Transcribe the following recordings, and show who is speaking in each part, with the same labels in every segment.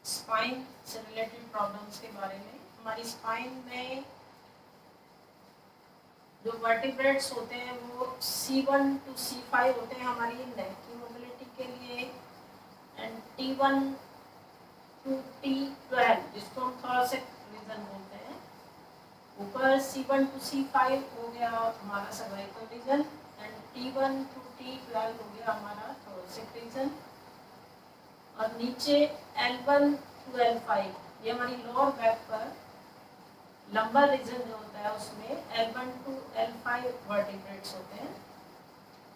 Speaker 1: Spine से related problems के बारे में। हमारी स्पाइन में जो वर्टिब्रेट्स होते हैं वो C1 to C5 होते हैं हमारी नेक की मोबिलिटी के लिए, एंड T1 to T12 जिसको हम थोरैसिक रीजन बोलते हैं। ऊपर C1 to C5 हो गया हमारा cervical region, and T1 to T12 हो गया हमारा थोरैसिक रीजन, और नीचे L1 to L5 ये हमारी लोअर बैक पर लंबर रीजन जो होता है उसमें L1 to L5 वर्टिब्रेट्स होते हैं,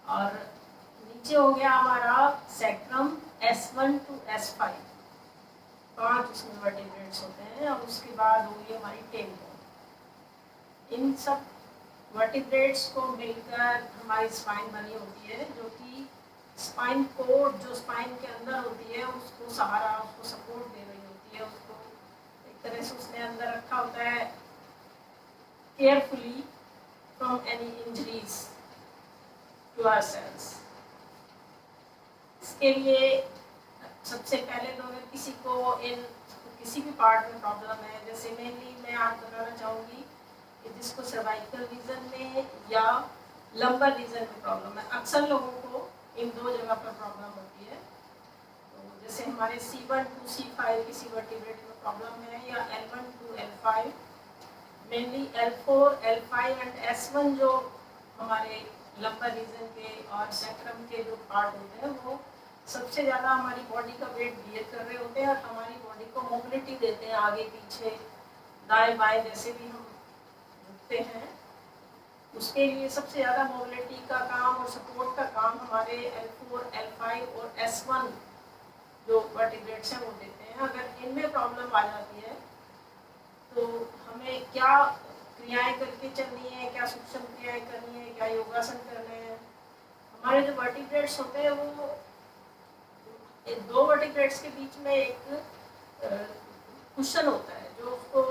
Speaker 1: और नीचे हो गया हमारा सैक्रम S1 to S5 5 उसमें वर्टिब्रेट्स होते हैं, और उसके बाद होगी हमारी टेल बोन। इन सब वर्टिब्रेट्स को मिलकर हमारी स्पाइन बनी होती है, जो कि स्पाइन कोड जो स्पाइन के अंदर होती है उसको सहारा, उसको सपोर्ट दे रही होती है, उसको एक तरह से उसने अंदर रखा होता है carefully from any injuries to our cells. इसके लिए सबसे पहले तो अगर किसी को किसी भी पार्ट में प्रॉब्लम है, जैसे मेनली मैं आज बताना चाहूँगी कि जिसको सर्वाइकल रीजन में या लंबर रीजन में प्रॉब्लम है, अक्सर लोगों को इन दो जगह पर प्रॉब्लम होती है। तो जैसे हमारे C1 to C5 किसी वर्टिब्रेट में प्रॉब्लम है, या L1 to L5, mainly L4, L5 and S1 जो हमारे लंबर रीजन के और सैक्रम के जो पार्ट होते हैं वो सबसे ज़्यादा हमारी बॉडी का वेट बियर कर रहे होते हैं, और हमारी बॉडी को मोबिलिटी देते हैं आगे पीछे दाएं बाएं जैसे भी हम झुकते हैं। उसके लिए सबसे ज़्यादा मोबिलिटी का काम और सपोर्ट का काम हमारे L4, L5 और S1 जो वर्टिब्रेट्स हैं वो देते हैं। अगर इनमें प्रॉब्लम आ जाती है तो हमें क्या क्रियाएं करके चलनी है, क्या सूक्ष्म क्रियाएं करनी है, क्या योगासन करने हैं। हमारे जो वर्टिब्रेट्स होते हैं वो दो वर्टिब्रेट्स के बीच में एक कुशन होता है जो उसको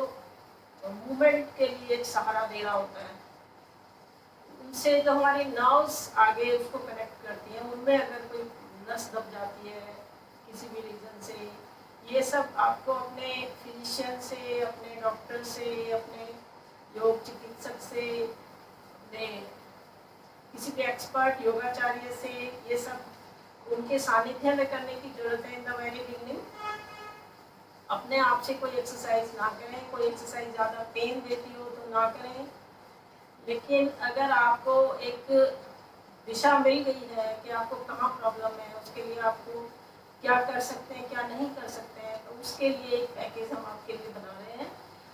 Speaker 1: मूवमेंट के लिए एक सहारा दे रहा होता है। उनसे जो हमारी नर्व्स आगे उसको कनेक्ट करती हैं, उनमें अगर कोई नस दब जाती है किसी भी रीजन से, ये सब आपको अपने फिजिशियन से, अपने डॉक्टर से, अपने योग चिकित्सक से, अपने किसी भी एक्सपर्ट योगाचार्य से, ये सब उनके सानिध्य में करने की जरूरत है इन द वेरी बिगिनिंग। अपने आप से कोई एक्सरसाइज ना करें, कोई एक्सरसाइज ज़्यादा पेन देती हो तो ना करें, लेकिन अगर आपको एक दिशा मिल गई है कि आपको कहाँ प्रॉब्लम है, उसके लिए आपको क्या कर सकते हैं, क्या नहीं कर सकते हैं, तो उसके लिए एक पैकेज हम आपके लिए बना रहे हैं।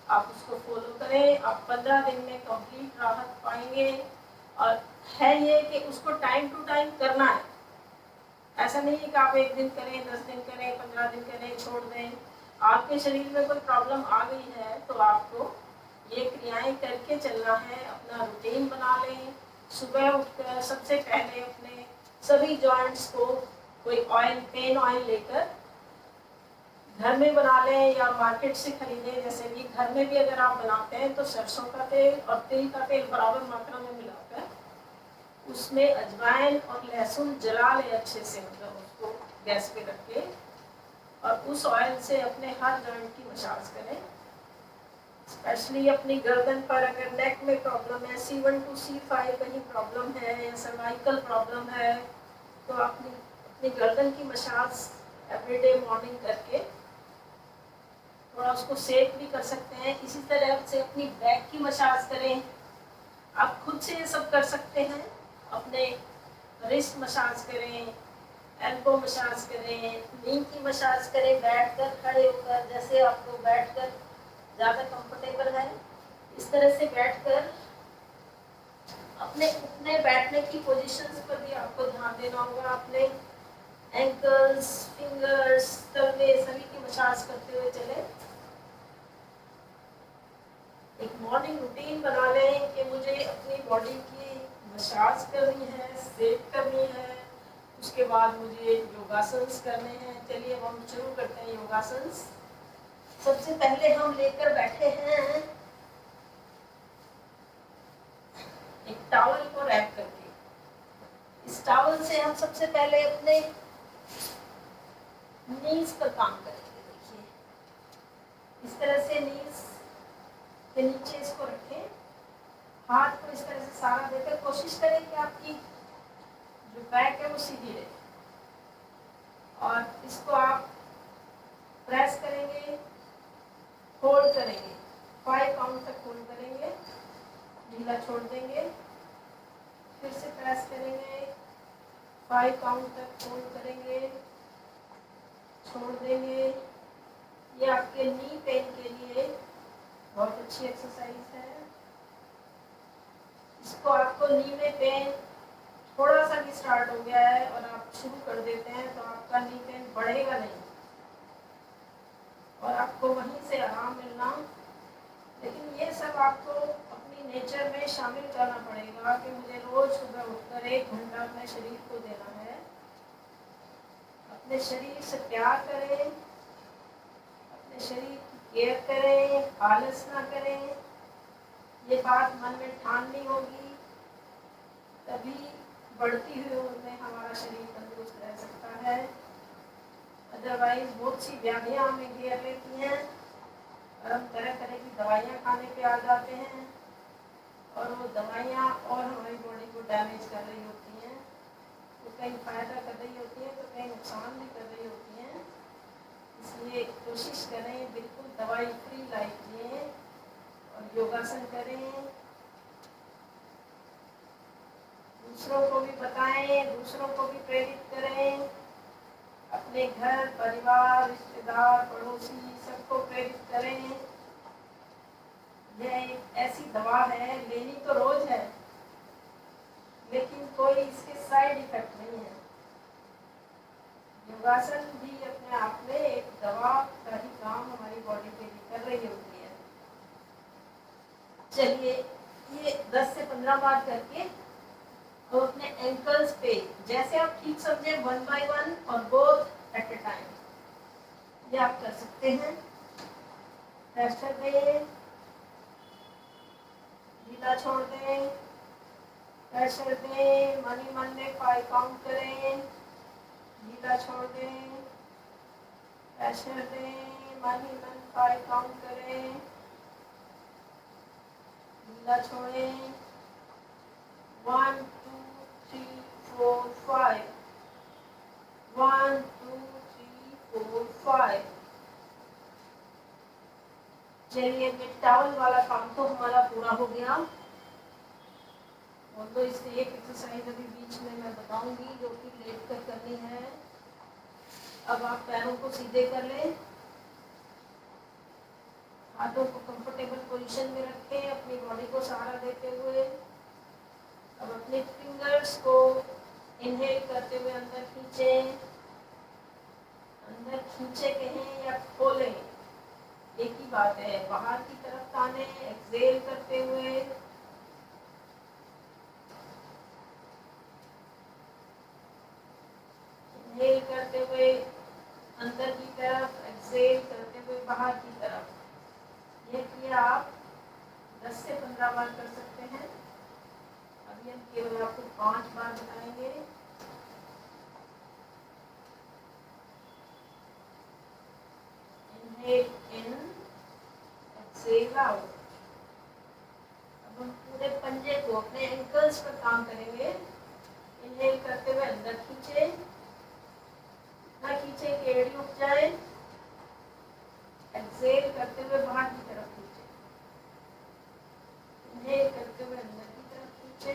Speaker 1: आप उसको फॉलो करें, आप 15 दिन में कंप्लीट राहत पाएंगे। और है ये कि उसको टाइम टू टाइम करना है, ऐसा नहीं है कि आप एक दिन करें, 10 दिन करें, 15 दिन करें, छोड़ दें। आपके शरीर में कोई प्रॉब्लम आ गई है तो आपको ये क्रियाएं करके चलना है। अपना रूटीन बना लें, सुबह उठकर सबसे पहले अपने सभी जॉइंट्स को कोई ऑयल, पेन ऑयल लेकर घर में बना लें या मार्केट से खरीदें। जैसे कि घर में भी अगर आप बनाते हैं तो सरसों का तेल और तिल का तेल बराबर मात्रा में मिलाकर उसमें अजवाइन और लहसुन जला लें अच्छे से, मतलब उसको गैस पे रख के, और उस ऑयल से अपने हर जॉइंट की मसाज करें। स्पेशली अपनी गर्दन पर अगर नेक में प्रॉब्लम है, C1 to C5 कहीं प्रॉब्लम है या सर्वाइकल प्रॉब्लम है, तो अपनी गर्दन की मसाज एवरीडे मॉर्निंग करके थोड़ा उसको सेक भी कर सकते हैं। इसी तरह से अपनी बैक की मसाज करें। आप खुद से ये सब कर सकते हैं। अपने रिस्ट मसाज करें, एल्बो मसाज करें, नी की मसाज करें, बैठकर, खड़े होकर, जैसे आपको बैठकर ज़्यादा कंफर्टेबल है इस तरह से बैठकर अपने उठने बैठने की पोजीशंस पर भी आपको ध्यान देना होगा। अपने एंकल्स, फिंगर्स, तलवे सभी की मसाज करते हुए चले। एक मॉर्निंग रूटीन बना लें कि मुझे अपनी बॉडी की मसाज करनी है, सेक करनी है, उसके बाद मुझे योगासन्स करने हैं। चलिए अब हम शुरू करते हैं योगासन्स। सबसे पहले हम लेकर बैठे हैं एक टॉवल को रैप करके। इस टॉवल से हम सबसे पहले अपने नीज पर काम करेंगे। देखिए इस तरह से नीज के नीचे इसको रखें, हाथ को इस तरह से सहारा देकर कोशिश करें कि आपकी जो बैक है वो सीधी रहे, और इसको आप प्रेस करेंगे, होल्ड करेंगे, 5 काउंट तक होल्ड करेंगे, ढीला छोड़ देंगे, फिर से प्रेस करेंगे, 5 काउंट तक होल्ड करेंगे, छोड़ देंगे। ये आपके नी पेन के लिए बहुत अच्छी एक्सरसाइज है। इसको आपको नी में पेन थोड़ा सा भी स्टार्ट हो गया है और आप शुरू कर देते हैं तो आपका नी पेन बढ़ेगा नहीं और आपको वहीं से आराम मिलना। लेकिन ये सब आपको अपनी नेचर में शामिल करना पड़ेगा कि मुझे रोज सुबह उठकर 1 घंटा अपने शरीर को देना है। अपने शरीर से प्यार करें, अपने शरीर की केयर करें, आलस ना करें। ये बात मन में ठाननी होगी, तभी बढ़ती हुई उम्र में हमारा शरीर तंदुरुस्त रह सकता है। अदरवाइज बहुत सी व्याधियां हमें घेर लेती हैं और हम तरह तरह की दवाइयाँ खाने पे आ जाते हैं और वो दवाइयाँ और हमारी बॉडी को डैमेज कर रही होती हैं। तो कहीं फ़ायदा कर रही होती हैं तो कहीं नुकसान भी कर रही होती हैं। इसलिए कोशिश करें बिल्कुल दवाई फ्री लाइफ जिएं और योगासन करें, दूसरों को भी बताएं, दूसरों को भी प्रेरित करें। अपने घर परिवार रिश्तेदार पड़ोसी सबको प्रेरित करें। यह एक ऐसी दवा है, लेनी तो रोज है लेकिन कोई इसके साइड इफेक्ट नहीं है। योगासन भी अपने आप में एक दवा का ही काम हमारी बॉडी के लिए कर रही होती है। चलिए ये 10 से 15 बार करके तो अपने एंकल्स पे जैसे आप ठीक समझे 1 by 1 और बोथ एट ए टाइम ये आप कर सकते हैं। प्रेशर दें, ढीला छोड़ दें, प्रेशर दें, मन ही मन में 5 काउंट करें, ढीला छोड़ दें, प्रेशर दें, मन ही मन 5 काउंट करें, ढीला छोड़ें। 1 2 3 4 5, 1 2 3 4 5। चलिए ये टॉवल वाला काम तो हमारा पूरा हो गया और तो इससे एक एक्सरसाइज अभी बीच में मैं बताऊंगी जो कि लेट कर करनी है। अब आप पैरों को सीधे कर लें, हाथों को कंफर्टेबल पोजीशन में रखें, अपनी बॉडी को सहारा देते हुए। अब अपने फिंगर्स को इनहेल करते हुए अंदर खींचें, अंदर खींचे कहें या खोलें एक ही बात है। बाहर की तरफ ताने, एक्सहेल करते हुए, इनहेल करते हुए अंदर की तरफ, एक्सहेल करते हुए बाहर की तरफ। ये किया आप 10 से 15 बार कर सकते हैं। अभी हम केवल आपको 5 बार बताएंगे। इनहेल इन, एक्सहेल आउट। अब हम पूरे पंजे को अपने एंकल्स पर काम करेंगे। इनहेल करते हुए अंदर खींचे, ना खींचे कि एड़ी उठ जाए, एक्सहेल करते हुए बाहर की तरफ खींचे, इनहेल करते हुए अंदर की तरफ खींचे,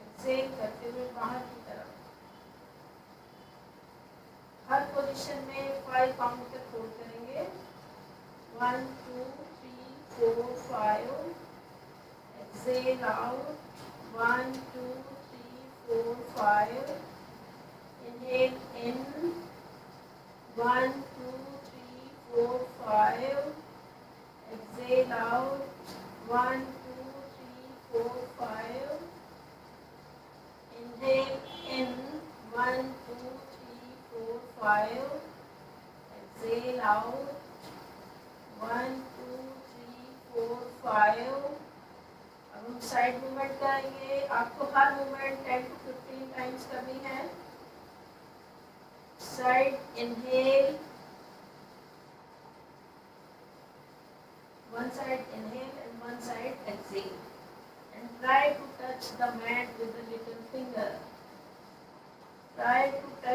Speaker 1: एक्सहेल करते हुए बाहर की तरफ। हर पोजीशन में 5 काउंट तक होल्ड करेंगे। 1 2 3 4 5, exhale out. 1 2 3 4 5, inhale in, 1 2 3 4 5, exhale out, 1 2 3 4 5, inhale in, 1 2 3 4 5, exhale out, 1 2 3 4 5। अब हम साइड मूवमेंट करेंगे। आपको हर मूवमेंट 10 to 15 टाइम्स करनी है। Side inhale,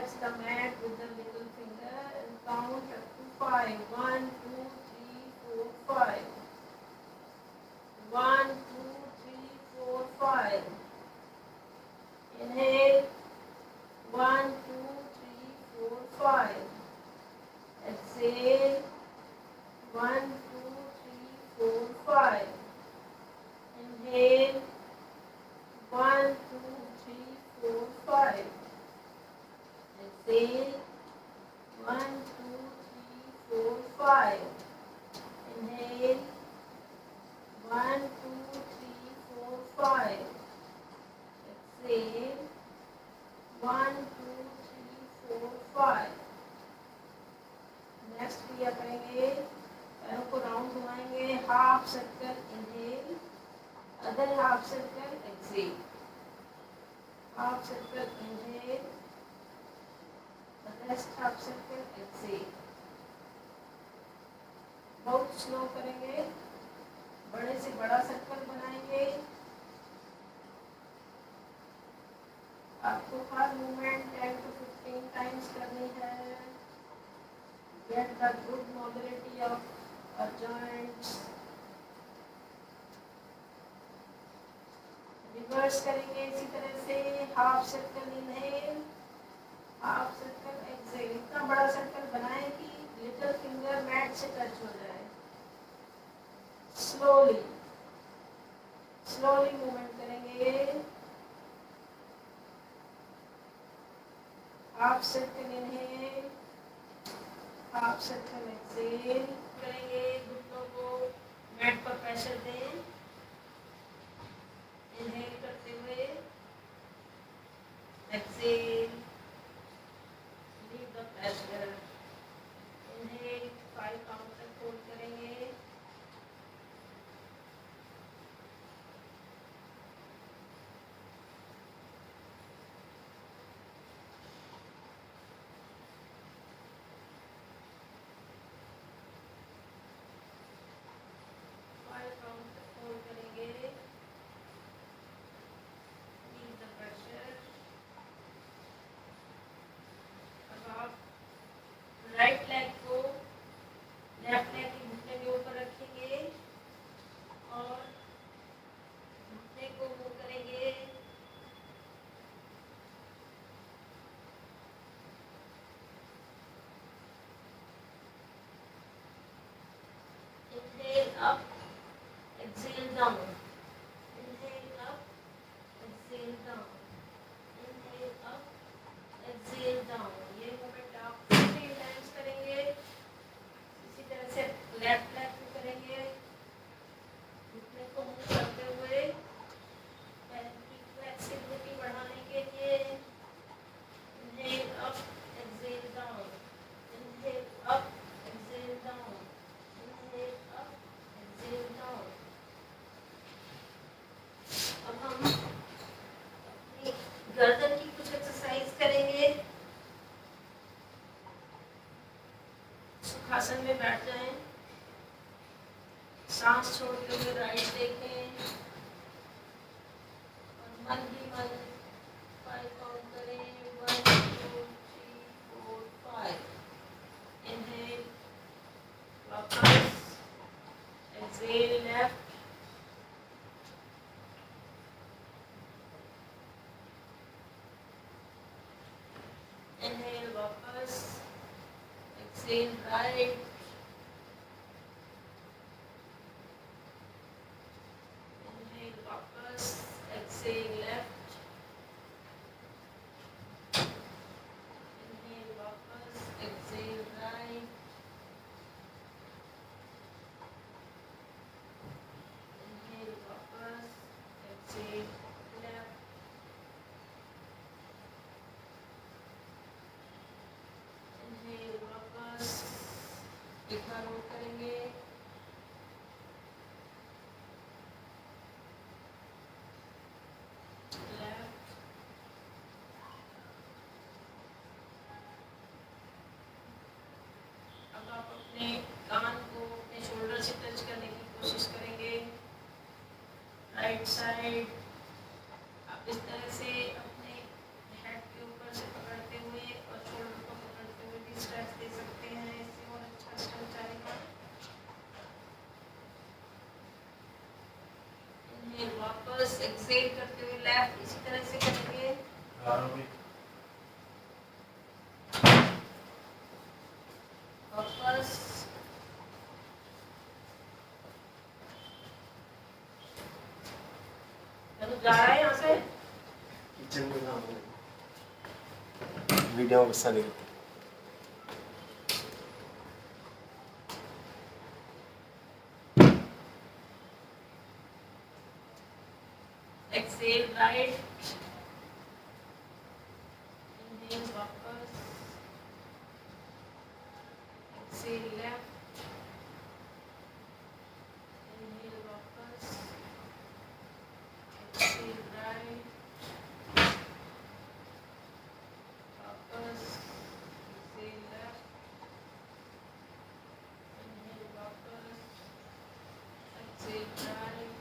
Speaker 1: touch the mat with the middle finger and count up to 5. 1, 2, 3, 4, 5. 1, 2, 3, 4, 5. Inhale. 1, 2, 3, 4, 5. Exhale. 1, 2, 3, 4, 5. Inhale. 1, 2, 3, 4, 5. Exhale. 1, 2, 3, 4, 5. Inhale. 1, 2, 3, 4, 5. Exhale. 1, 2, 3, 4, 5. Next क्रिया करेंगे, पैरों को राउंड घुमाएंगे, half circle inhale, other half circle exhale, half circle inhale, next half circle exhale. बहुत slow करेंगे, बड़े से बड़ा सर्कल बनाएंगे। आपको हर मूवमेंट 10 to 15 टाइम्स करनी है। Get the good mobility of our joints. Reverse करेंगे इसी तरह से, half circle inhale, half circle exhale. इतना बड़ा सर्कल बनाएं कि लिटिल फिंगर मैट से टच हो जाए। स्लोली स्लोली मूवमेंट करेंगे। Half circle inhale, half circle exhale करेंगे। घुटनों को मैट पर प्रेशर दें, इनहेल करते हुए, exhale, leave the pressure. Inhale 5 count तक होल्ड करेंगे। राइट लेग को लेफ्ट लेग के घुटने के ऊपर रखेंगे और घुटने को मूव करेंगे। Inhale up, exhale down. Inhale up, exhale down. Inhale up, exhale down. ये मूवमेंट आप 15 टाइम्स करेंगे। इसी तरह से लेफ्ट लेग को करेंगे, घुटने को मूव करते हुए, पैर की फ्लेक्सिबिलिटी बढ़ाने के लिए। Inhale up, exhale down. Inhale up, exhale down. Inhale up, exhale down. अब हम अपनी गर्दन की कुछ एक्सरसाइज करेंगे। सुखासन में बैठ जाएं, सांस छोड़ते हुए राइट देखें और मन ही मन 5 काउंट करें। 1, 2, 3, 4, 5. Inhale, वापस, exhale left, inhale वापस, exhale right, inhale वापस, exhale left, inhale वापस, exhale right, inhale वापस, exhale left, inhale वापस, एक बार और करेंगे। लेफ्ट, अब आप अपने कान को अपने शोल्डर से टच करने की कोशिश करेंगे। राइट साइड आप इस तरह से अपने हेड के ऊपर से पकड़ते हुए और जा रहा है यहाँ से?
Speaker 2: किचन में काम है, वीडियो में गुस्सा नहीं करते।
Speaker 1: Exhale right. Inhale वापस. Exhale left. Inhale वापस. Exhale right. वापस. Exhale left. Inhale वापस. Exhale right.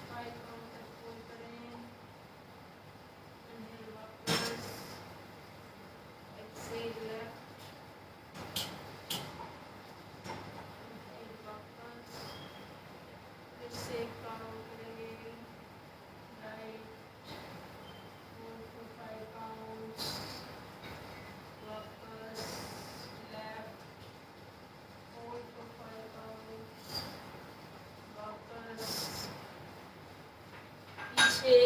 Speaker 1: 5 count तक hold करें. Inhale वापस. Exhale left. Inhale वापस. फिर से count करेंगे. Right. 4 to 5 counts. वापस. Left. 4 to 5 counts. वापस. पीछे.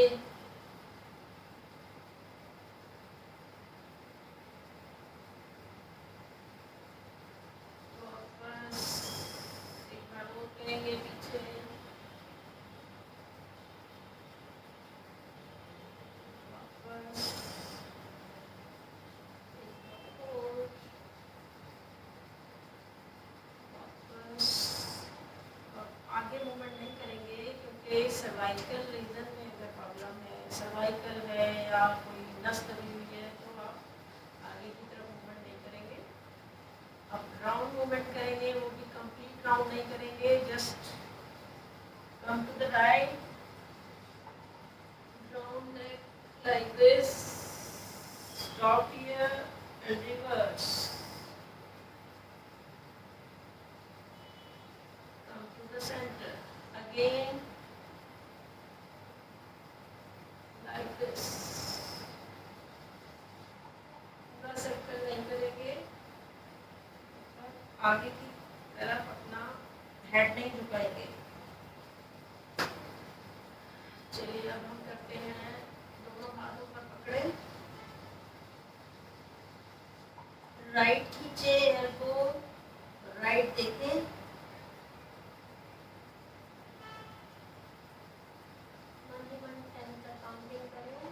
Speaker 1: वापस. एक बार और करेंगे पीछे. वापस. एक बार और. वापस. और आगे मूवमेंट नहीं करेंगे क्योंकि सर्वाइकल रीजन में अगर प्रॉब्लम है, सर्वाइकल है या कोई नस दबी हुई है तो आप आगे की तरफ मूवमेंट नहीं करेंगे. अब राउंड मूवमेंट करेंगे, वो भी कंप्लीट राउंड नहीं करेंगे. Just come to the right, round neck like this, stop here and reverse. Come to the center again, like this. पूरा सर्कल नहीं करेंगे, आगे की तरफ अपना हेड नहीं झुकाएंगे. चलिए अब हम करते हैं. दोनों हाथों पर पकड़े, राइट खींचे, एल्बो राइट देखें. 10 तक काउंटिंग करें.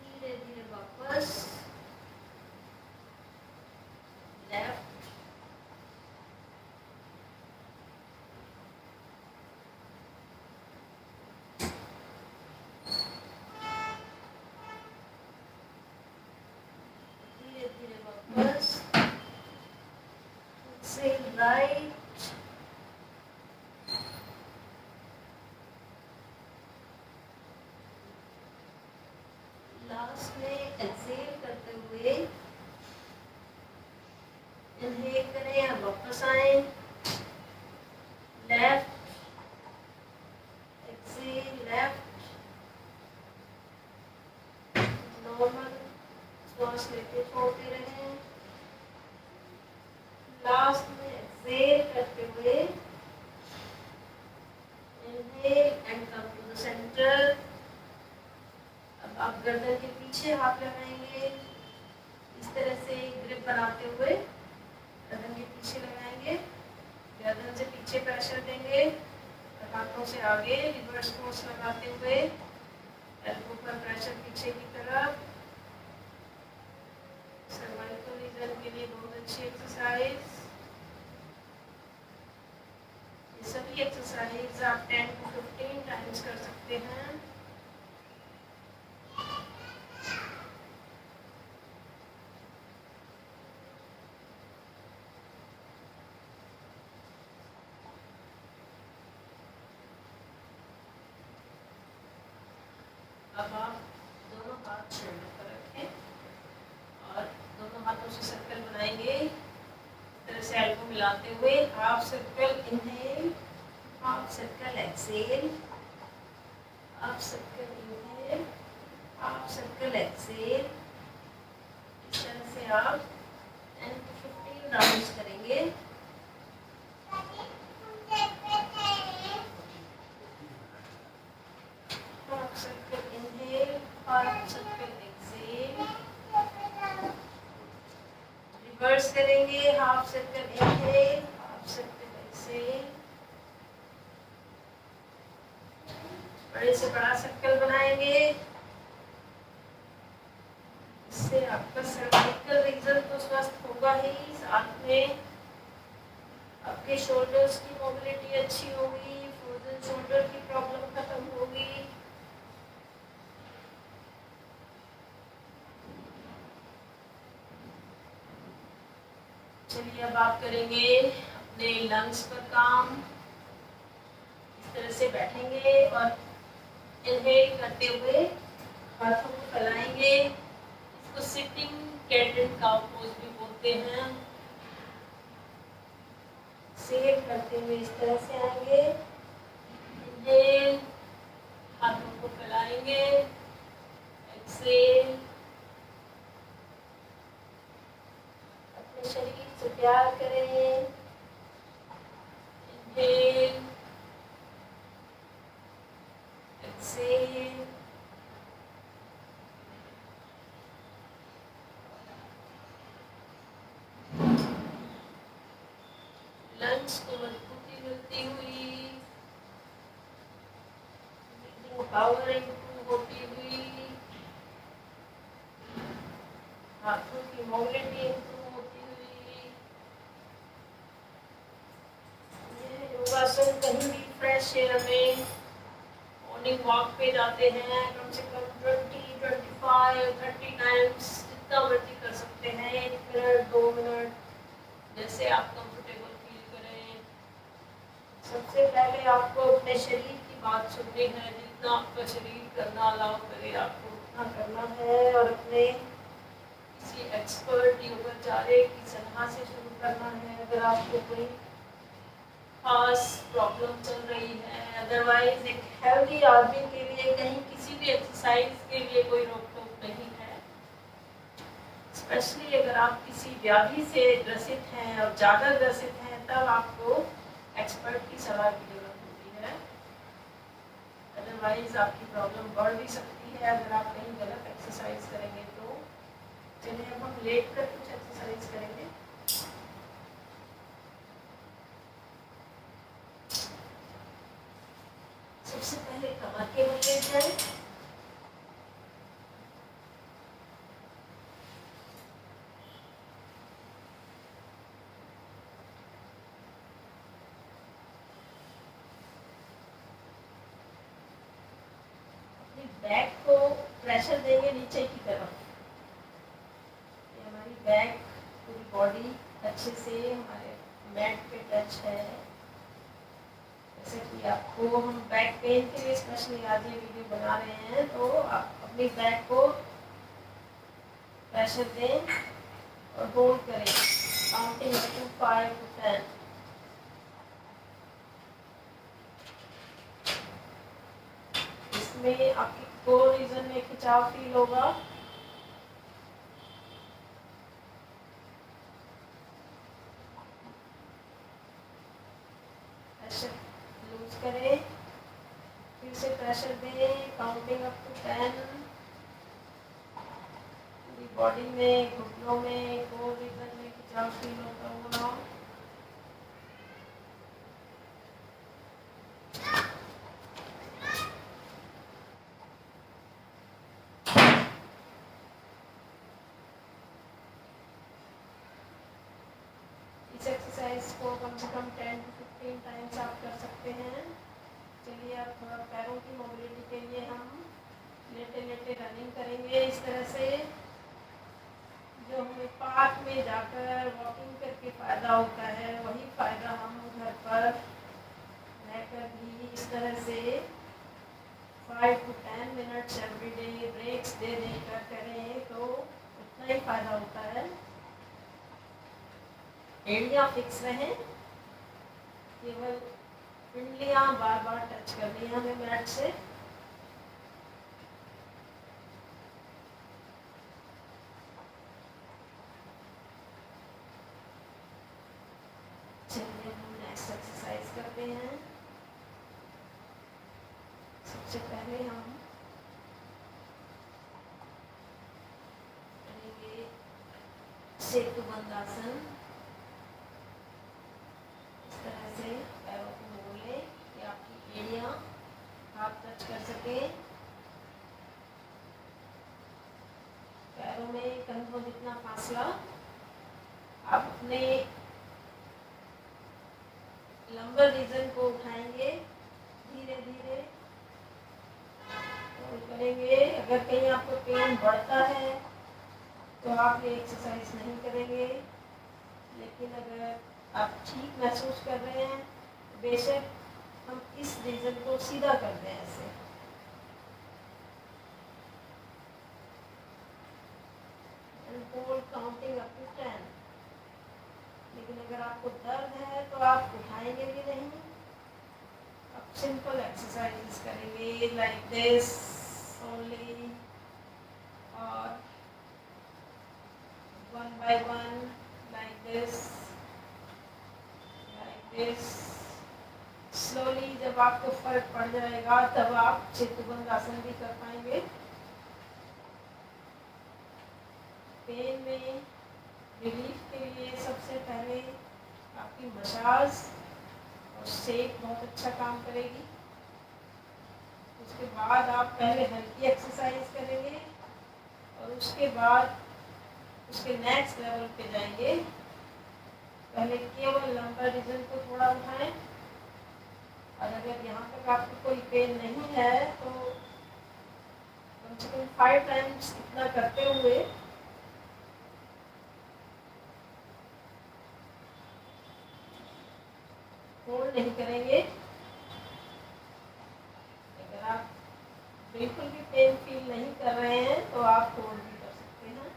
Speaker 1: धीरे धीरे वापस. लेफ्ट. धीरे धीरे वापस. से राइट. लास्ट में एक्सेल करते हुए इनहेल करें और वापस आए. लेफ्ट. Excel left. नॉर्मल श्वास लेते छोड़ते रहें. लास्ट में एक्सेल करते हुए inhale and come to the centre. अब आप गर्दन के पीछे हाथ लगाएंगे. इस तरह से ग्रिप बनाते हुए गर्दन के पीछे लगाएंगे. गर्दन से पीछे प्रेशर देंगे. हाथों से आगे रिवर्स फोर्स लगाते हुए एल्बो पर प्रेशर पीछे की तरफ. सर्वाइकल रीजन के लिए बहुत अच्छी एक्सरसाइज. ये सभी एक्सरसाइज आप 10 to 15 टाइम्स कर सकते हैं. अब आप दोनों हाथ शोल्डर पर रखें और दोनों हाथों से सर्कल बनाएंगे. इस तरह से एल्बो मिलाते हुए half circle inhale, half circle exhale, half circle inhale, half circle exhale. इस तरह से आप 10 to 15 राउंड्स करेंगे. बड़े से बड़ा सर्कल बनाएंगे, इससे आपका सर्वाइकल रीजन तो स्वस्थ होगा ही, साथ में आपके शोल्डर्स की मोबिलिटी अच्छी होगी, फ्रोजन शोल्डर की प्रॉब्लम खत्म होगी। चलिए अब आप करेंगे अपने लंग्स पर काम। इस तरह से बैठेंगे और इनहेल करते हुए हाथों को फैलाएंगे। इसको सिटिंग कैट काउ पोज भी बोलते हैं। सेव करते हुए इस तरह से आएंगे, इनहेल, हाथों को फैलाएंगे, एक्सेल, अपने शरीर से प्यार करें, इनहेल, एक्सेल, लंग्स को मजबूती मिलती हुई, ब्रीदिंग पावर इंप्रूव होती हुई, हाथों की मोबिलिटी इंप्रूव होती हुई। ये योगासन कहीं भी फ्रेश एयर में मॉर्निंग वॉक पे जाते हैं, कम से कम 20, 25, 30 टाइम्स जितना मर्जी कर सकते हैं, 1 मिनट 2 मिनट, जैसे आप कंफर्टेबल फील करें। सबसे पहले आपको अपने शरीर की बात सुननी है, जितना आपका शरीर करना अलाउ करे आपको उतना करना है, और अपने किसी एक्सपर्ट योगाचार्य की सलाह से शुरू करना है अगर आपको कोई खास प्रॉब्लम चल रही है। अदरवाइज एक हेल्दी आदमी के लिए कहीं किसी भी एक्सरसाइज के लिए कोई रोक टोक नहीं है। स्पेशली अगर आप किसी व्याधि से ग्रसित हैं और ज़्यादा ग्रसित हैं, तब आपको एक्सपर्ट की सलाह की जरूरत होती है। अदरवाइज आपकी प्रॉब्लम बढ़ भी सकती है अगर आप कहीं गलत एक्सरसाइज करेंगे तो। चलिए अब हम लेट कर कुछ एक्सरसाइज करेंगे। सबसे पहले कमर के बल लेट जाए, अपनी बैक को प्रेशर देंगे नीचे की तरफ। ये हमारी बैक पूरी बॉडी अच्छे से हमारे मैट पे टच है। जैसे कि आपको हम बैक पेन के लिए स्पेशली आज ये वीडियो बना रहे हैं, तो आप अपनी बैक को प्रेशर दें और होल्ड करें, काउंटिंग अप टू 5 to 10। इसमें आपकी कोर रीजन में खिंचाव फील होगा। प्रेशर लूज करें, फिर से प्रेशर दें, काउंटिंग अप टू 10। पूरी बॉडी में, घुटनों में, कोर रीजन में खिंचाव फील होता होगा। इस एक्सरसाइज को कम से कम 10 to 15 टाइम्स आप कर सकते हैं। चलिए अब थोड़ा पैरों की मोबिलिटी के लिए हम लेटे लेटे रनिंग करेंगे। इस तरह से जो हमें पार्क में जाकर वॉकिंग करके फ़ायदा होता है, वही फ़ायदा हम घर पर रहकर भी इस तरह से 5 to 10 minutes every day breaks दे देकर करें तो उतना ही फ़ायदा होता है। एड़ियाँ फिक्स रहें, केवल पिंडलियाँ बार बार टच करनी है हमें मैट से। चलिए हम नेक्स्ट एक्सरसाइज करते हैं। सबसे पहले हम करेंगे सेतुबंध आसन। इस तरह से पैरों को मोड़ लें कि आपकी एड़ियाँ हाथ टच कर सकें। अगर कहीं आपको पेन बढ़ता है तो आप ये एक्सरसाइज नहीं करेंगे, लेकिन अगर आप ठीक महसूस कर रहे हैं तो बेशक हम इस रीजन को सीधा कर दें ऐसे। Hold counting up to 10। लेकिन अगर आपको दर्द है तो आप उठाएंगे भी नहीं, आप सिंपल एक्सरसाइज करेंगे लाइक दिस ओनली, और one by one like this like this. Slowly जब आपको फर्क पड़ जाएगा तब आप चित्तबंद आसन भी कर पाएंगे। पेन में रिलीफ के लिए सबसे पहले आपकी मसाज और सेक बहुत अच्छा काम करेगी। उसके बाद आप पहले हल्की एक्सरसाइज करेंगे और उसके बाद उसके नेक्स्ट लेवल पे जाएंगे। पहले केवल लंबर रीजन को थोड़ा उठाएं, और अगर यहाँ तक आपको कोई पेन नहीं है तो कम से कम 5 टाइम्स इतना करते हुए होल्ड नहीं करेंगे। अगर आप बिल्कुल भी पेन फील नहीं कर रहे हैं तो आप होल्ड भी कर सकते हैं।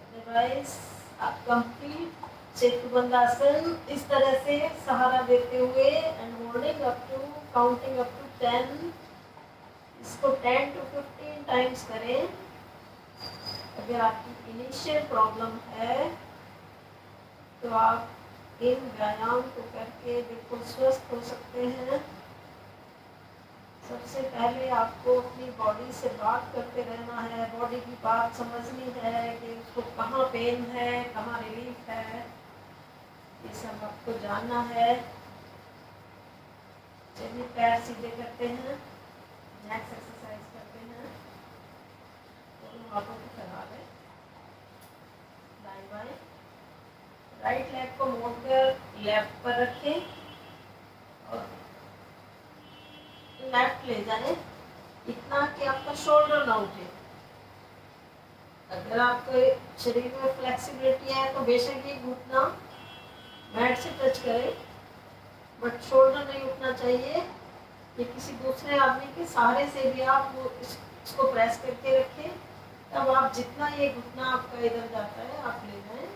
Speaker 1: अदरवाइज आप कंप्लीट चित्तबंधासन इस तरह से सहारा देते हुए and holding up to counting up to 10, इसको 10 to 15 टाइम्स करें। अगर आपकी इनिशियल प्रॉब्लम है तो आप इन व्यायाम को करके बिल्कुल स्वस्थ हो सकते हैं। सबसे पहले आपको अपनी बॉडी से बात करते रहना है, बॉडी की बात समझनी है कि उसको कहाँ पेन है, कहाँ रिलीफ है, ये सब आपको जानना है। चलिए पैर सीधे करते हैं, नेक्स्ट एक्सरसाइज करते हैं। दोनों हाथों को फैला लें, दाएं बाएं। राइट लेग को मोड़कर लेफ्ट पर रखें और लेफ्ट ले जाएं, इतना कि आपका शोल्डर ना उठे। अगर आपके शरीर में फ्लेक्सिबिलिटी है तो बेशक ये घुटना मैट से टच करे, बट शोल्डर नहीं उठना चाहिए। ये किसी दूसरे आदमी के सहारे से भी आप इसको प्रेस करके रखें, तब आप जितना ये घुटना आपका इधर जाता है आप ले जाएं।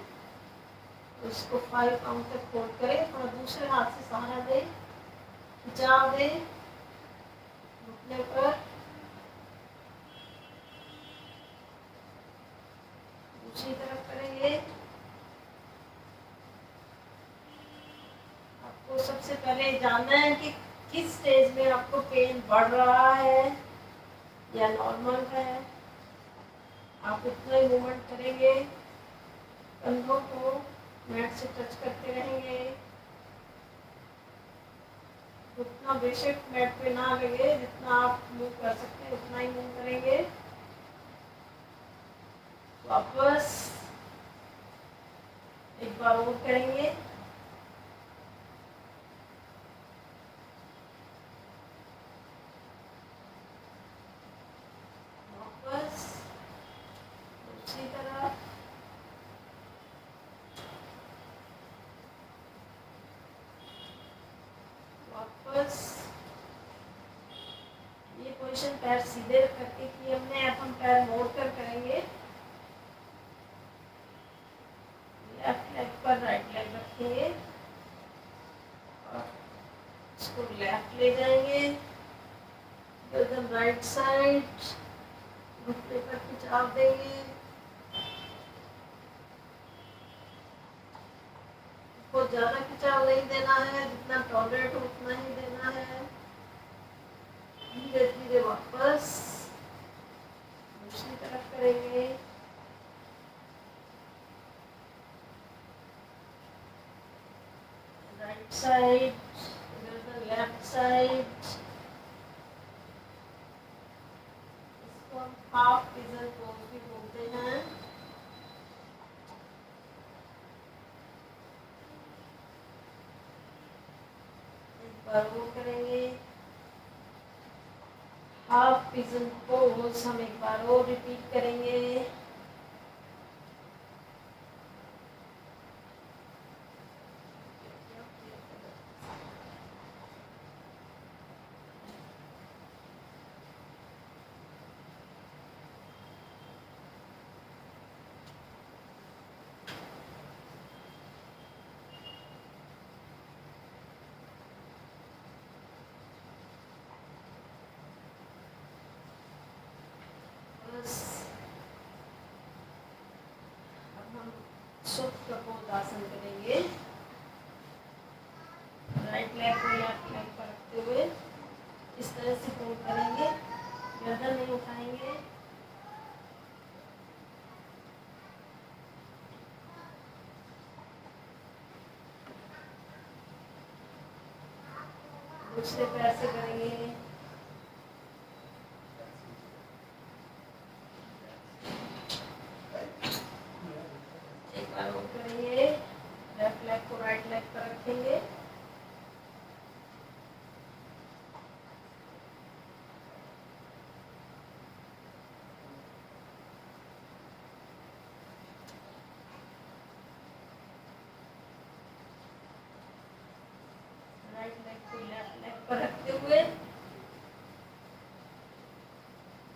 Speaker 1: तो इसको 5 काउंट तक होल्ड करें, थोड़ा दूसरे हाथ से सहारा दें, खिंचाव दें घुटने पर। दूसरी तरफ करेंगे। आपको सबसे पहले जानना है कि किस स्टेज में आपको पेन बढ़ रहा है या नॉर्मल है। आप उतना ही मूवमेंट करेंगे, कंधों को मैट से टच करते रहेंगे। उतना बेशक मैट पे ना लगे, जितना आप मूव कर सकते हैं उतना ही मूव करेंगे। वापस एक बार और करेंगे। वापस दूसरी तरफ। वापस। ये पोजीशन पैर सीधे करके की हमने, अब हम पैर मोड़कर करेंगे। लेफ्ट लेग पर राइट लेग रखेंगे और इसको लेफ्ट ले जाएंगे, गर्दन राइट साइड, घुटने पर खिंचाव देंगे। बहुत ज्यादा खिंचाव नहीं देना है, जितना टॉलरेट हो उतना ही देना है। धीरे धीरे वापस दूसरी तरफ करेंगे। राइट साइड, गर्दन लेफ्ट साइड। इसको हम हाफ पिजन पोज भी बोलते हैं। एक बार वो करेंगे। हाफ पिजन पोज हम एक बार और रिपीट करेंगे। अब हम सुप्त कपोत आसन करेंगे। राइट लेग को लेफ्ट लेग पर रखते हुए इस तरह से फोल्ड करेंगे, गर्दन नहीं उठाएंगे। दूसरे पैर से करेंगे। एक बार और करेंगे, लेफ्ट लेग को राइट लेग पर रखेंगे। राइट लेग को लेफ्ट लेग पर रखते हुए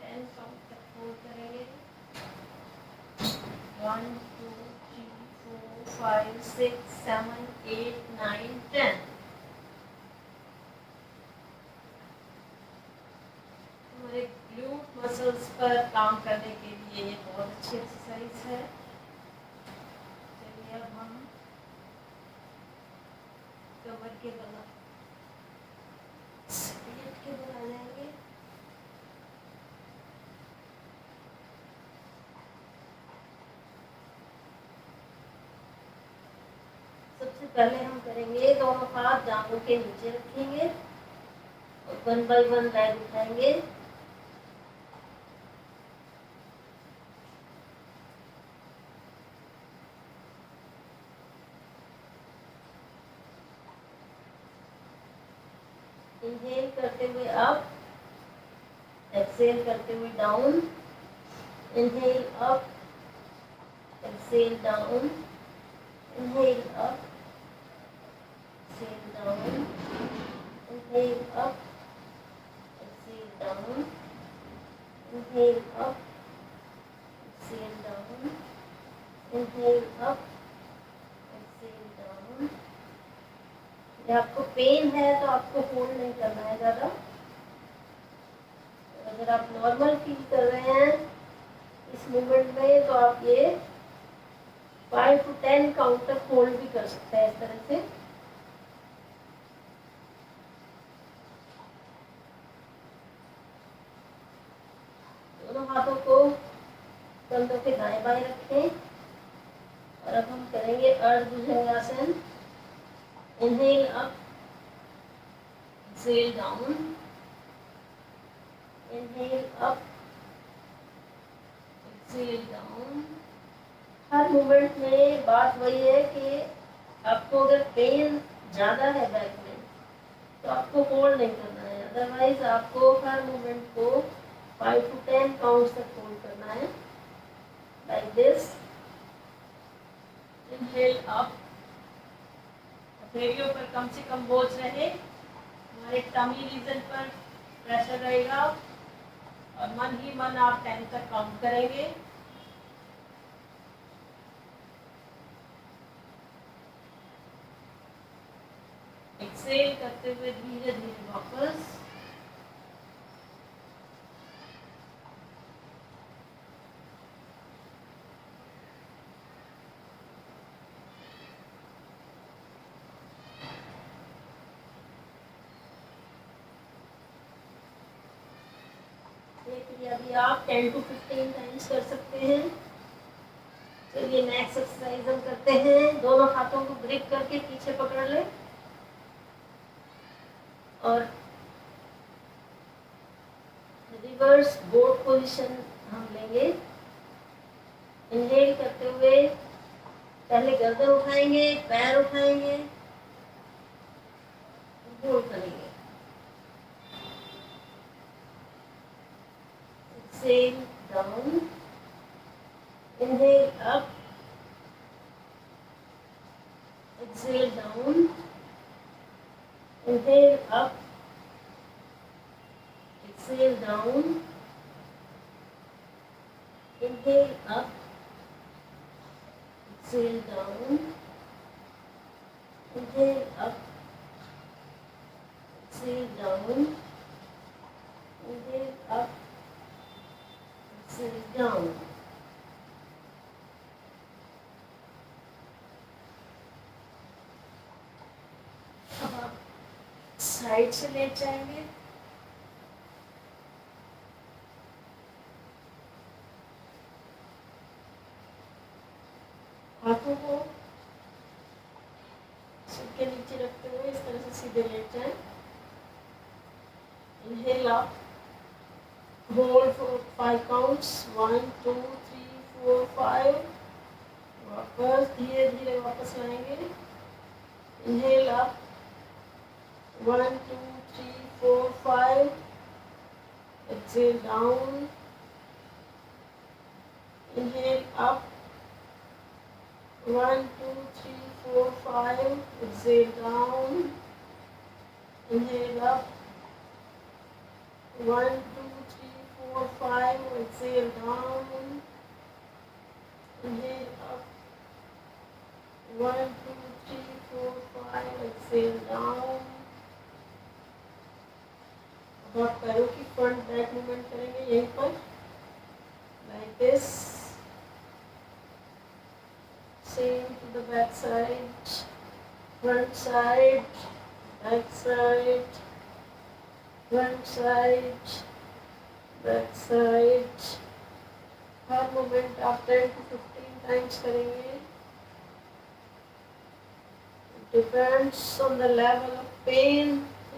Speaker 1: 10 काउंट तक होल्ड करेंगे। 1 2 3 4 5 6 7 8 9 10। हमारे ग्लूट मसल्स पर काम करने के लिए ये बहुत अच्छी एक्सरसाइज है। चलिए अब हम कमर के बल पेट के बल आ जाएंगे। सबसे पहले हम करेंगे, दोनों हाथ जांघों के नीचे रखेंगे और 1 बाय 1 लेग उठाएंगे। इनहेल करते हुए अप, एक्सहेल करते हुए down. Inhale up, exhale down. Inhale up, exhale down. Inhale up, exhale down. Inhale up, exhale down. Inhale up, exhale down. जब आपको पेन है तो आपको होल्ड नहीं करना है ज़्यादा। अगर आप नॉर्मल फील कर रहे हैं इस मूवमेंट में तो आप ये 5 to 10 काउंट तक होल्ड भी कर सकते हैं इस तरह से। दोनों हाथों को कंधों के दाएं बाएं रखें और अब हम करेंगे Ardhabhujangasana. Inhale up, exhale down. Inhale up, exhale down. हर मूवमेंट में बात वही है कि आपको अगर पेन ज़्यादा है बैक में तो आपको होल्ड नहीं करना है, अदरवाइज आपको हर मूवमेंट को 5 to 10 काउंट्स तक होल्ड करना है, लाइक दिस। इनहेल अप, हथेलियों पर कम से कम बोझ रहे, हमारे टमी रीजन पर प्रेशर रहेगा और मन ही मन आप 10 तक काउंट करेंगे। एक्सहेल करते हुए धीरे धीरे वापस। ये क्रिया भी आप 10 to 15 टाइम्स कर सकते हैं। चलिए नेक्स्ट एक्सरसाइज हम करते हैं। दोनों हाथों को ग्रिप करके पीछे पकड़ लें और रिवर्स बोट पोजीशन हम लेंगे। इनहेल करते हुए पहले गर्दन उठाएंगे, पैर उठाएंगे, होल्ड करेंगे। exhale down, inhale up, exhale down, inhale up, exhale down, inhale up, exhale down, inhale up, exhale down, inhale up, exhale down. अब आप साइड से लेट जाएंगे, हाथों को सिर के नीचे रखते हुए इस तरह से सीधे लेट जाएं। Inhale up, hold for 5 counts, 1, 2, 3, 4, 5. वापस धीरे धीरे वापस लाएंगे। Inhale up, 1, 2, 3, 4, 5. Exhale down. Inhale up, 1, 2, 3, 4, 5. Exhale down. Inhale up, 1, 2, 3, 4, 5. Exhale down. Inhale up, 1, 2, 3, 4, 5. Exhale down. अब आप पैरों की फ्रंट बैक मूवमेंट करेंगे यहीं पर, like this. Same to the back side, front side, back side, front side, back side. Her movement आप 10 to 15 times करेंगे. It depends on the level of pain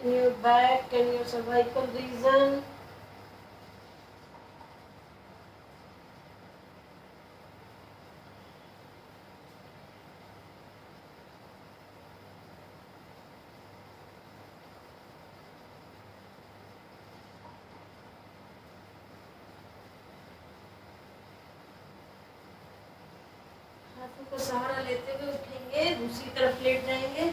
Speaker 1: in your back and your cervical region. हाथों का सहारा लेते हुए उठेंगे, दूसरी तरफ late जाएंगे.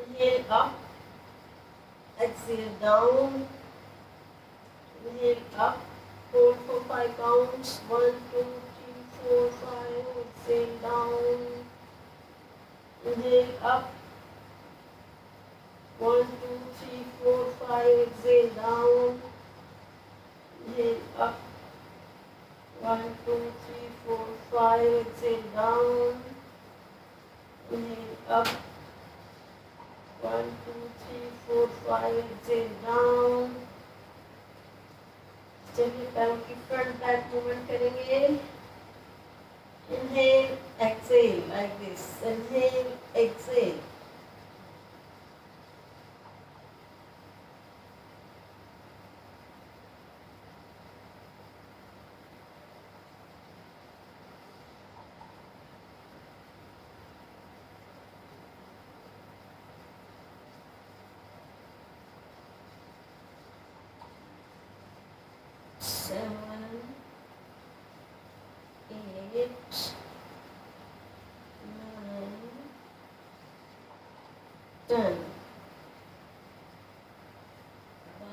Speaker 1: Inhale up, exhale down, inhale up, hold for 5 counts, 1, 2, 3, 4, 5, exhale down, inhale up, 1, 2, 3, 4, 5, exhale down, inhale up, 1, 2, 3, 4, 5, exhale down, inhale up, 1, 2, 3, 4, 5, exhale down. चलिए पैरों की फ्रंट बैक मूवमेंट करेंगे. Inhale, exhale like this. Inhale, exhale. Seven, 8, 9, 10.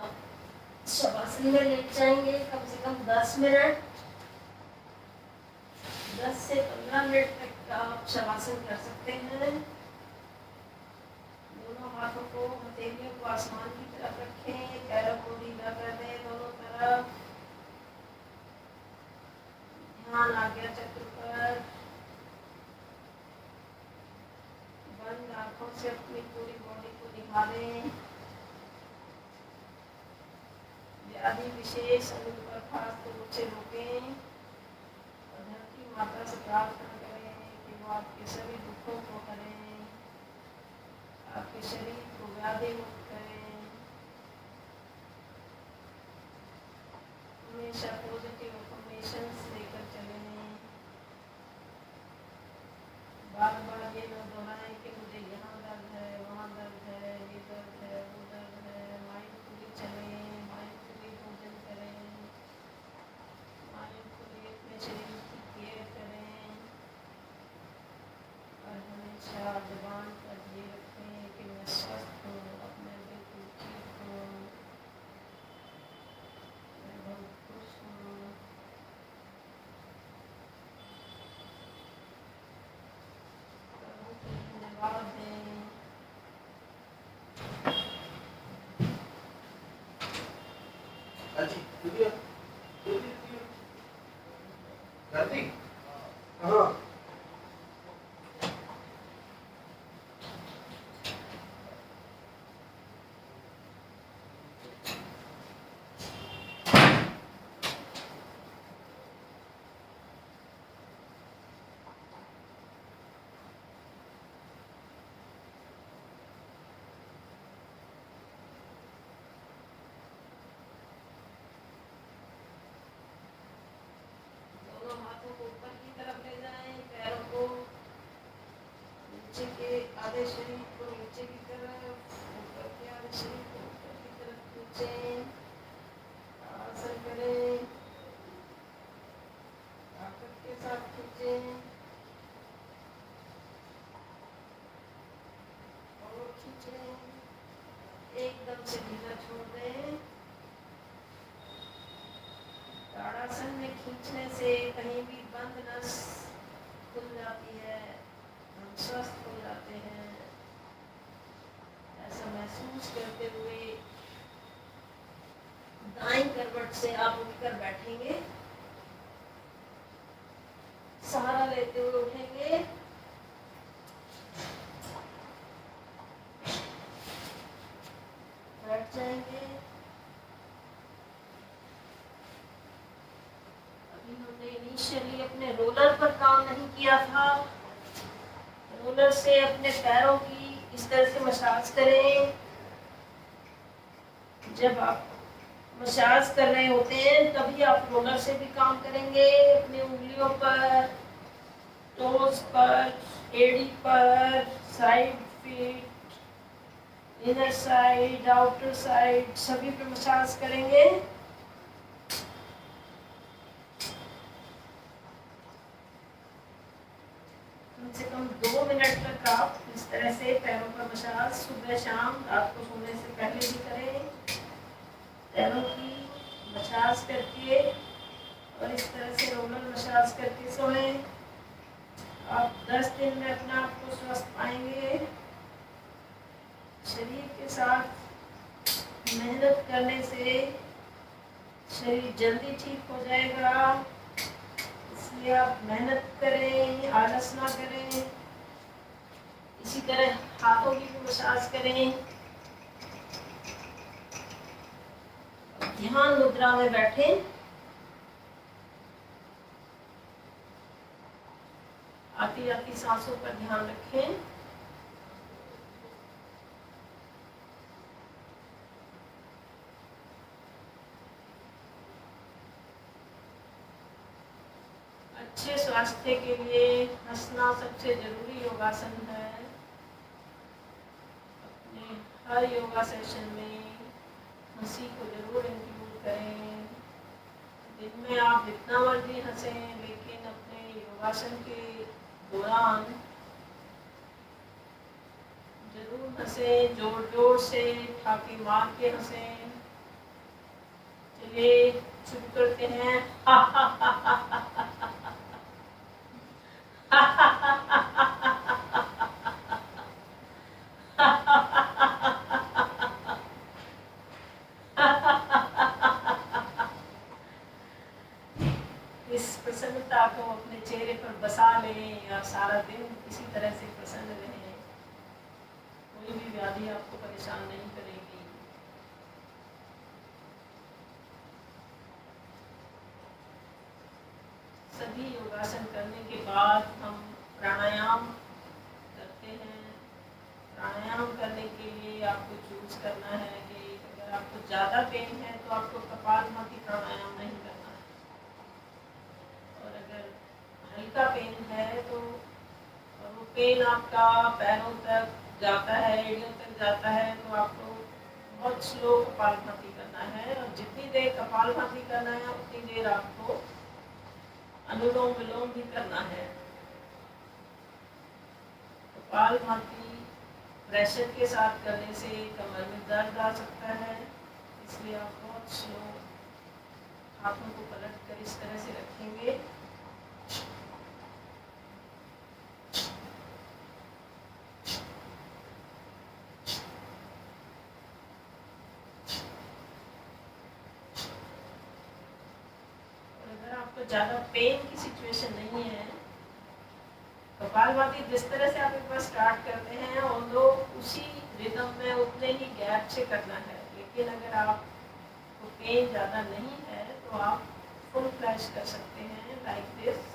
Speaker 1: आप शवासन में late जाएंगे कम से कम 10 minute. 10 से 15 minute तक आप शवासन कर सकते हैं. दोनों हाथों को, हथेलियों को आसमान की तरफ रखें, पैरों को ढीला कर दें दोनों तरफ. ध्यान आज्ञा चक्र पर. बंद आंखों से अपनी पूरी बॉडी को निहारें. व्याधि विशेष अनुपर खास तौर से रोकें और धरती माता से प्रार्थना करें कि वो आपके सभी दुखों को करें, आपके शरीर को व्याधि मुक्त करें. हमेशा पॉजिटिव अफर्मेशंस लेकर चलें.
Speaker 2: हाँ
Speaker 1: दोनों हाथों को ऊपर की तरफ ले जाएं, पैरों को नीचे के आधे शरीर को नीचे की तरफ, ऊपर के आधे शरीर को ऊपर की तरफ खींचें। आसन करें, ताकत के साथ खींचें और खींचें, एकदम से ढीला छोड़ दें। ताड़ासन में खींचने से कहीं भी बंद नस खुल जाती है, हम स्वस्थ हो जाते हैं। ऐसा महसूस करते हुए दाईं करवट से आप उठकर बैठेंगे, सहारा लेते हुए उठेंगे, बैठ जाएंगे। अभी हमने इनिशियली अपने रोलर पर काम नहीं किया था। रोलर से अपने पैरों की इस तरह से मसाज करें। जब आप मसाज कर रहे होते हैं तभी आप रोलर से भी काम करेंगे। अपनी उंगलियों पर, टोज पर, एड़ी पर, side feet, inner side, outer side, सभी पे मसाज करेंगे। कम से कम 2 मिनट तक आप इस तरह से पैरों पर मसाज सुबह शाम रात को सोने से पहले भी करें। पैरों की मसाज करके और इस तरह से रोलर मसाज करके सोएं। आप 10 दिन में अपने आप को स्वस्थ पाएंगे। शरीर के साथ मेहनत करने से शरीर जल्दी ठीक हो जाएगा, इसलिए आप मेहनत करें, आलस ना करें। इसी तरह हाथों की भी मसाज करें। ध्यान मुद्रा में बैठें। आती आती सांसों पर ध्यान रखें। अच्छे स्वास्थ्य के लिए हंसना सबसे जरूरी योगासन है। अपने हर योगा सेशन में हंसी को जरूर इंक्लूड करें। दिन में आप जितना मर्जी हंसें, लेकिन अपने योगासन के दौरान जरूर हंसें, जोर जोर से ठाके मार के हंसें। चलिए शुरू करते हैं। इस प्रसन्नता को अपने चेहरे पर बसा लें और सारा दिन इसी तरह से प्रसन्न रहें। कोई भी व्याधि आपको परेशान नहीं करेगी। सभी योगासन करने के बाद हम प्राणायाम करते हैं। प्राणायाम करने के लिए आपको चूज करना है कि अगर आपको ज़्यादा पेन है तो आपको कपालभाति प्राणायाम नहीं करना है, और अगर हल्का पेन है तो वो पेन आपका पैरों तक जाता है, एड़ियों तक जाता है, तो आपको बहुत स्लो कपालभाति करना है। और जितनी देर कपालभाति करना है उतनी देर आपको अनुलोम विलोम भी करना है। कपालभाति प्रेशर के साथ करने से कमर में दर्द आ सकता है, इसलिए आप बहुत स्लो हाथों को पलट कर इस तरह से रखेंगे। तो ज़्यादा पेन की सिचुएशन नहीं है। कपालभाति जिस तरह से आप एक बार स्टार्ट करते हैं और तो उसी रिदम में उतने ही गैप से करना है, लेकिन अगर आपको पेन ज़्यादा नहीं है तो आप फुल फ्लैश कर सकते हैं लाइक दिस।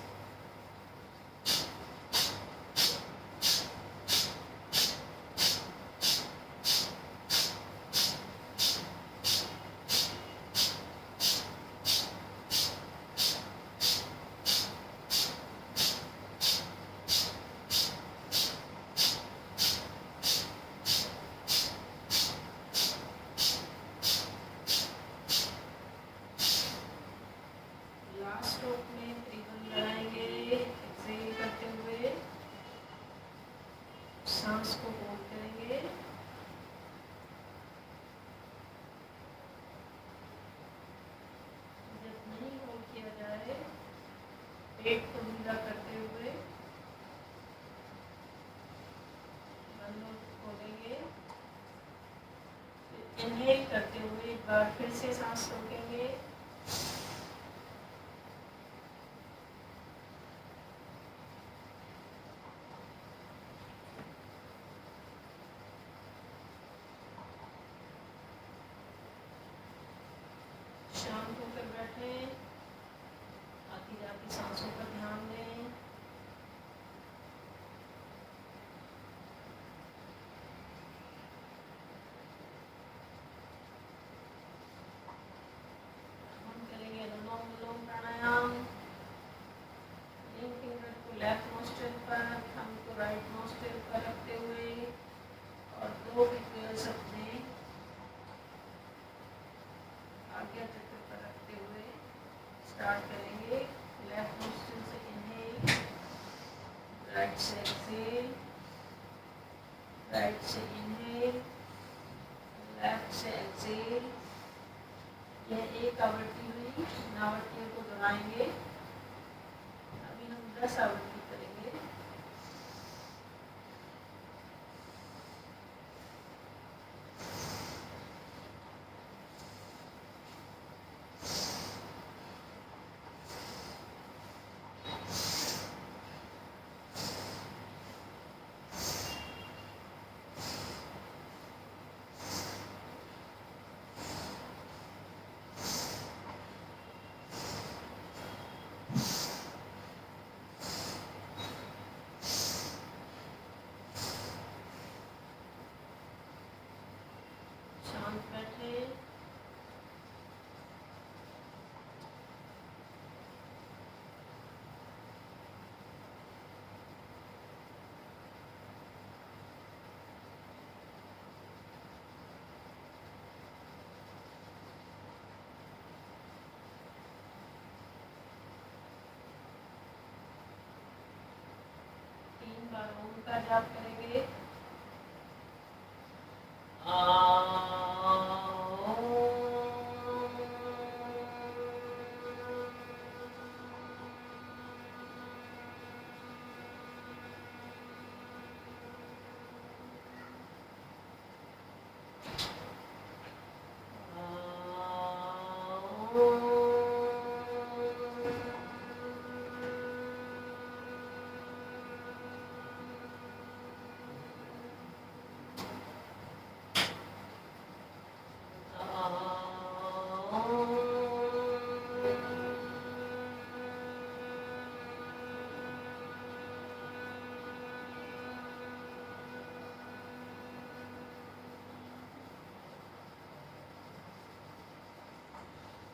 Speaker 1: लास्ट स्ट्रोक में रिदम लगाएंगे, एक्सहेल करते हुए सांस को होल्ड करेंगे। जब नहीं होल्ड किया जाए, पेट को ढीला करते हुए बंद खोलेंगे। इनहेल करते हुए एक बार फिर से सांस रोकेंगे। शांत होकर बैठे, आती जाती सांसों पर ध्यान दें। हम करेंगे अनुलोम विलोम प्राणायाम। रिंग फिंगर को लेफ्ट नोस्ट्रिल पर, थंब को राइट नोस्ट्रिल पर रखते हुए और दो फिंगर्स अपने आज्ञा चक्र पर रखते हुए स्टार्ट करेंगे। लेफ्ट नोस्ट्रिल से इनहेल, राइट से एक्सहेल, राइट से इनहेल, लेफ्ट से एक्सहेल। यह एक आवृत्ति हुई। इन आवृत्तियों को दोहराएंगे। अभी हम 10 आवृत्ति करेंगे। शांत बैठे, बार ओम का जाप करेंगे।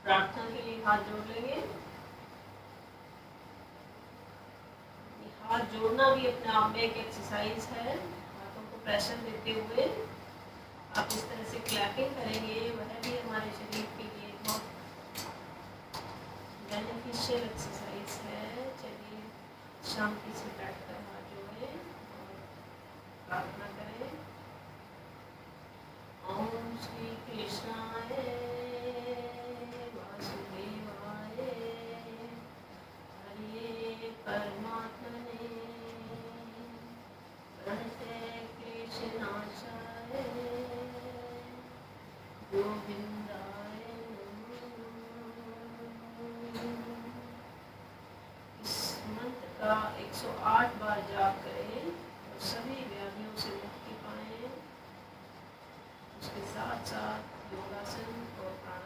Speaker 1: प्रार्थना के लिए हाथ जोड़ लेंगे। हाथ जोड़ना भी अपने आप में एक एक्सरसाइज है। हाथों को प्रेशर देते हुए आप इस तरह से क्लैपिंग करेंगे, वह भी हमारे शरीर के लिए बहुत बेनिफिशियल एक्सरसाइज है। चलिए शांति से बैठकर हाथ जोड़ें और प्रार्थना करें। ओम श्री कृष्णाय वासुदेवाय हरे परमात्मने प्रणते क्लेशनाशाय गोविंदाय नमः। का 108 बार जाप करें और सभी व्याधियों से मुक्ति पाएं। उसके साथ साथ योगासन और प्राणायाम